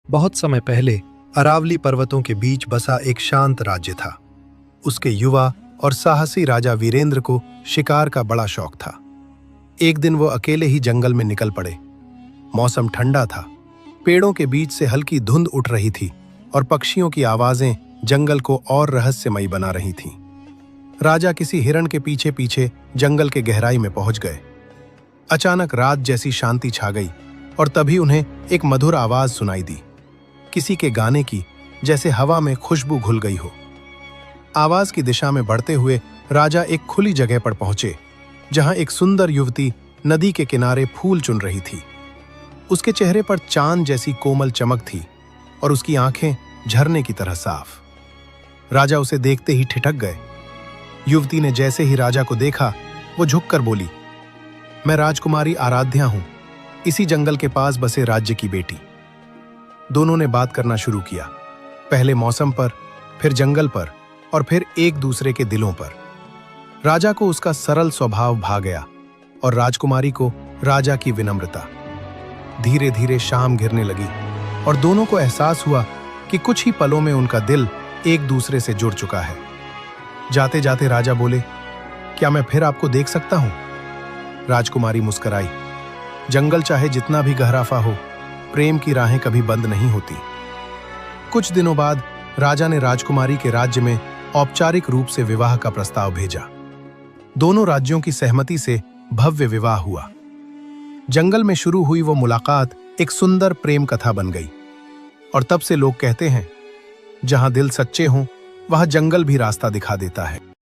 बहुत समय पहले अरावली पर्वतों के बीच बसा एक शांत राज्य था। उसके युवा और साहसी राजा वीरेंद्र को शिकार का बड़ा शौक था। एक दिन वो अकेले ही जंगल में निकल पड़े। मौसम ठंडा था, पेड़ों के बीच से हल्की धुंध उठ रही थी और पक्षियों की आवाजें जंगल को और रहस्यमयी बना रही थीं। राजा किसी हिरण के पीछे पीछे जंगल के गहराई में पहुंच गए। अचानक रात जैसी शांति छा गई और तभी उन्हें एक मधुर आवाज सुनाई दी, किसी के गाने की, जैसे हवा में खुशबू घुल गई हो। आवाज की दिशा में बढ़ते हुए राजा एक खुली जगह पर पहुंचे, जहां एक सुंदर युवती नदी के किनारे फूल चुन रही थी। उसके चेहरे पर चांद जैसी कोमल चमक थी और उसकी आंखें झरने की तरह साफ। राजा उसे देखते ही ठिठक गए। युवती ने जैसे ही राजा को देखा, वो झुककर बोली, मैं राजकुमारी आराध्या हूं, इसी जंगल के पास बसे राज्य की बेटी। दोनों ने बात करना शुरू किया, पहले मौसम पर, फिर जंगल पर और फिर एक दूसरे के दिलों पर। राजा को उसका सरल स्वभाव भा गया और राजकुमारी को राजा की विनम्रता। धीरे धीरे शाम घिरने लगी और दोनों को एहसास हुआ कि कुछ ही पलों में उनका दिल एक दूसरे से जुड़ चुका है। जाते जाते राजा बोले, क्या मैं फिर आपको देख सकता हूं? राजकुमारी मुस्कुराई। जंगल चाहे जितना भी गहराफा हो, प्रेम की राहें कभी बंद नहीं होती। कुछ दिनों बाद राजा ने राजकुमारी के राज्य में औपचारिक रूप से विवाह का प्रस्ताव भेजा। दोनों राज्यों की सहमति से भव्य विवाह हुआ। जंगल में शुरू हुई वो मुलाकात एक सुंदर प्रेम कथा बन गई और तब से लोग कहते हैं, जहां दिल सच्चे हों, वहां जंगल भी रास्ता दिखा देता है।